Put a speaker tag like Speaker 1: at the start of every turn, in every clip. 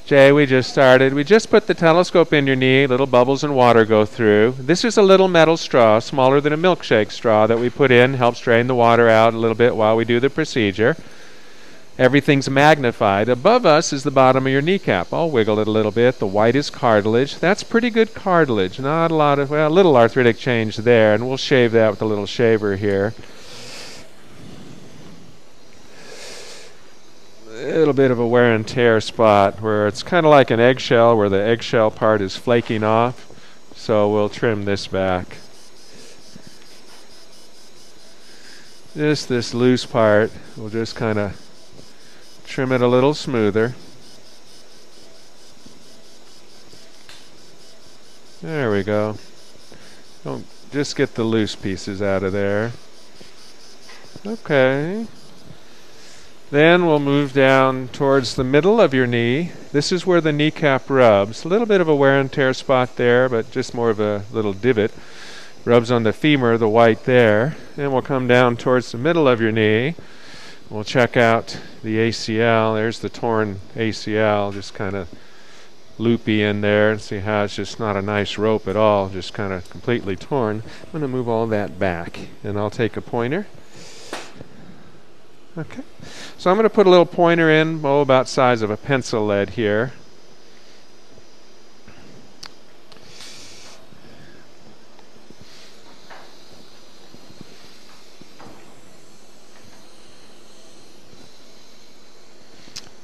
Speaker 1: Jay, we just started. We just put the telescope in your knee, little bubbles and water go through. This is a little metal straw, smaller than a milkshake straw, that we put in, helps drain the water out a little bit while we do the procedure. Everything's magnified. Above us is the bottom of your kneecap. I'll wiggle it a little bit. The white is cartilage. That's pretty good cartilage. Not a lot of, well, a little arthritic change there, and we'll shave that with a little shaver here. A little bit of a wear and tear spot where it's kind of like an eggshell where the eggshell part is flaking off. So we'll trim this back. Just this loose part, we'll just kind of trim it a little smoother. There we go. Don't just get the loose pieces out of there. Okay. Then we'll move down towards the middle of your knee. This is where the kneecap rubs. A little bit of a wear and tear spot there, but just more of a little divot. Rubs on the femur, the white there. Then we'll come down towards the middle of your knee. We'll check out the ACL. There's the torn ACL, just kind of loopy in there. See how it's just not a nice rope at all, just kind of completely torn. I'm going to move all that back, and I'll take a pointer. Okay, so I'm going to put a little pointer in, about the size of a pencil lead here.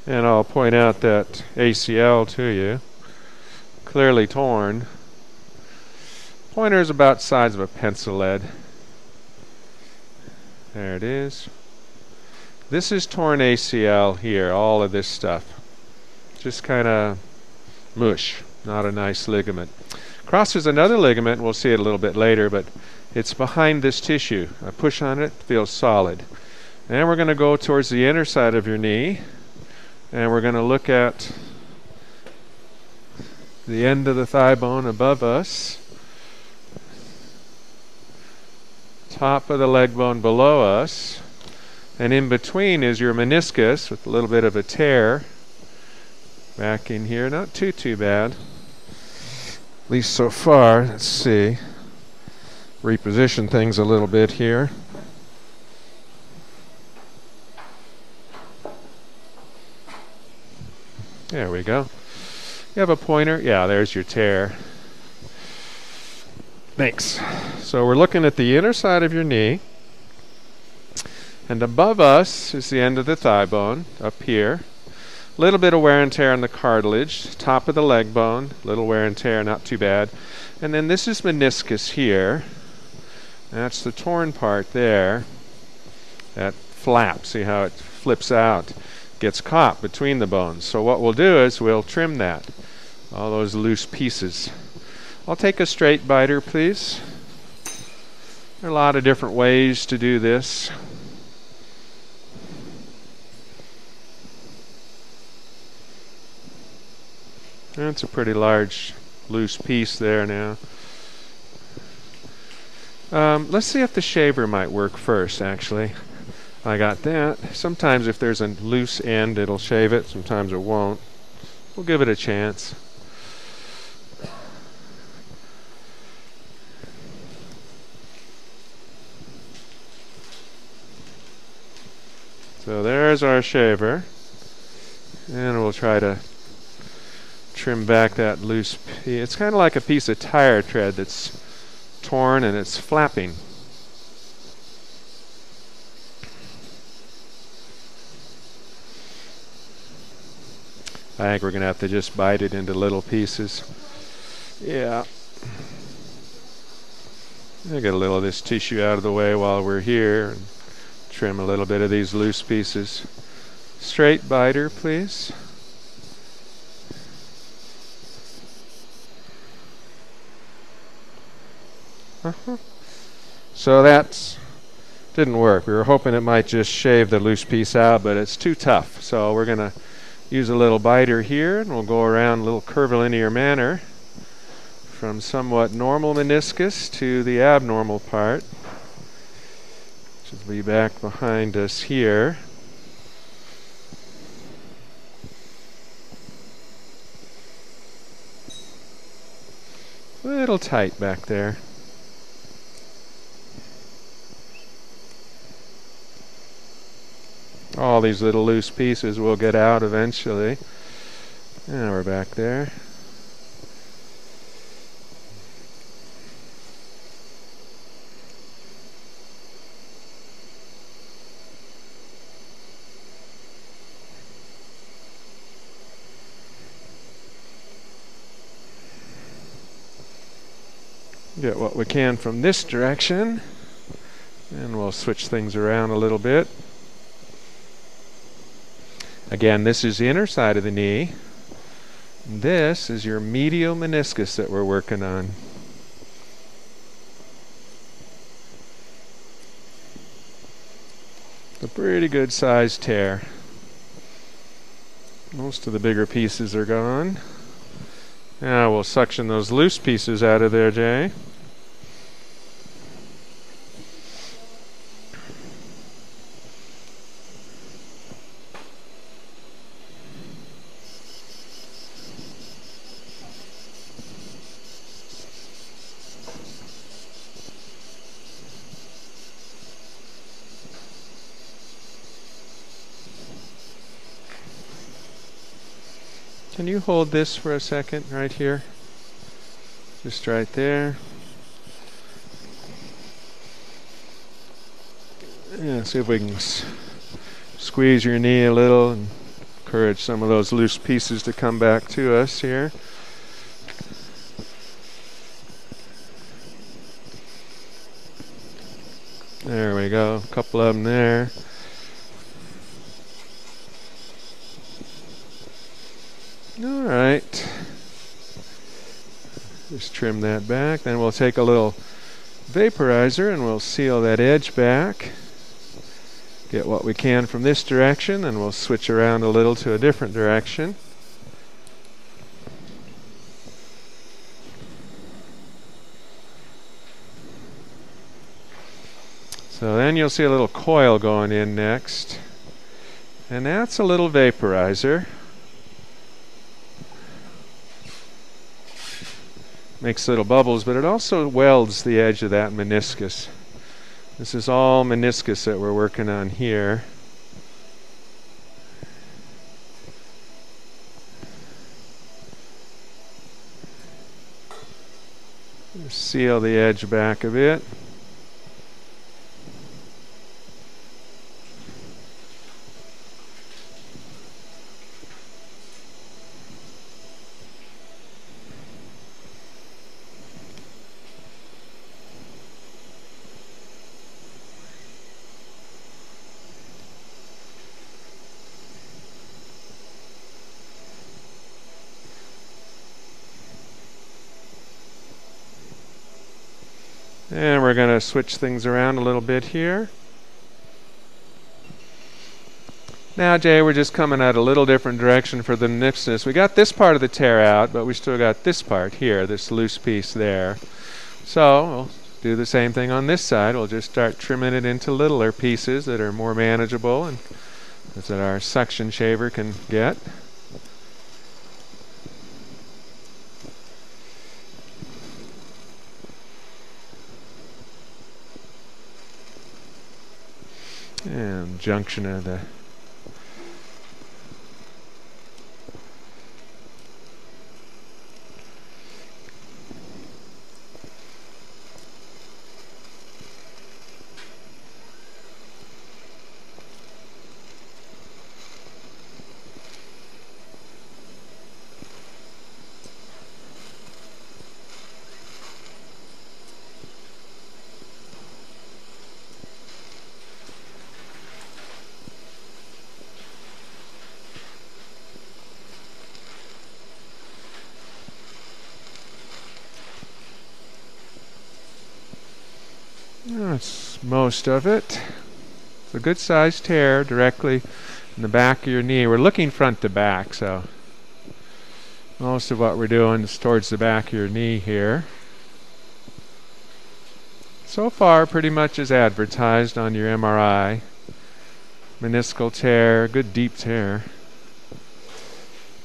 Speaker 1: And I'll point out that ACL to you. Clearly torn. Pointer is about the size of a pencil lead. There it is. This is torn ACL here, all of this stuff. Just kind of mush, not a nice ligament. Crosses another ligament, we'll see it a little bit later, but it's behind this tissue. I push on it, it feels solid. And we're going to go towards the inner side of your knee, and we're going to look at the end of the thigh bone above us, top of the leg bone below us, and in between is your meniscus with a little bit of a tear back in here. Not too bad, at least so far. Let's see. Reposition things a little bit here. There we go. You have a pointer? Yeah, there's your tear. Thanks. So we're looking at the inner side of your knee. And above us is the end of the thigh bone, up here. A little bit of wear and tear on the cartilage. Top of the leg bone, little wear and tear, not too bad. And then this is meniscus here. That's the torn part there. That flap, see how it flips out? Gets caught between the bones. So what we'll do is we'll trim that, all those loose pieces. I'll take a straight biter, please. There are a lot of different ways to do this. That's a pretty large loose piece there now. Let's see if the shaver might work first, actually. I got that. Sometimes if there's a loose end, it'll shave it. Sometimes it won't. We'll give it a chance. So there's our shaver. And we'll try to trim back that loose piece. It's kind of like a piece of tire tread that's torn and it's flapping. I think we're going to have to just bite it into little pieces. Yeah. I'll get a little of this tissue out of the way while we're here and trim a little bit of these loose pieces. Straight biter, please. So that didn't work. We were hoping it might just shave the loose piece out, but it's too tough. So we're going to use a little biter here, and we'll go around a little curvilinear manner from somewhat normal meniscus to the abnormal part, which will be back behind us here. A little tight back there. All these little loose pieces will get out eventually. Now we're back there. Get what we can from this direction, and we'll switch things around a little bit. Again, this is the inner side of the knee. This is your medial meniscus that we're working on. A pretty good sized tear. Most of the bigger pieces are gone. Now we'll suction those loose pieces out of there, Jay. Can you hold this for a second right here? Just right there. Yeah, see if we can squeeze your knee a little and encourage some of those loose pieces to come back to us here. There we go, a couple of them there. All right, just trim that back. Then we'll take a little vaporizer and we'll seal that edge back. Get what we can from this direction, and we'll switch around a little to a different direction. So then you'll see a little coil going in next, and that's a little vaporizer. Makes little bubbles, but it also welds the edge of that meniscus. This is all meniscus that we're working on here. Seal the edge back a bit. And we're going to switch things around a little bit here. Now, Jay, we're just coming at a little different direction for the meniscus. We got this part of the tear out, but we still got this part here, this loose piece there. So we'll do the same thing on this side. We'll just start trimming it into littler pieces that are more manageable and that our suction shaver can get. And junction of the that's most of it. It's a good sized tear directly in the back of your knee. We're looking front to back, so most of what we're doing is towards the back of your knee here. So far, pretty much as advertised on your MRI. Meniscal tear, good deep tear.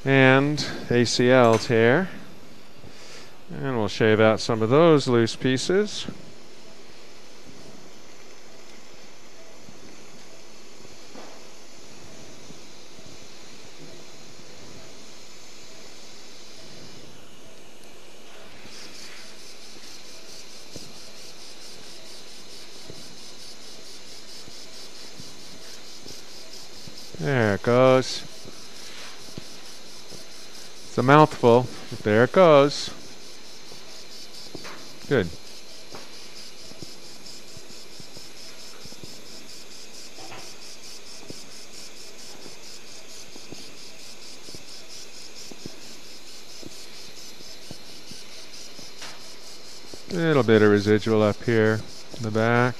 Speaker 1: And ACL tear. And we'll shave out some of those loose pieces. There it goes. It's a mouthful, but there it goes. Good. A little bit of residual up here in the back.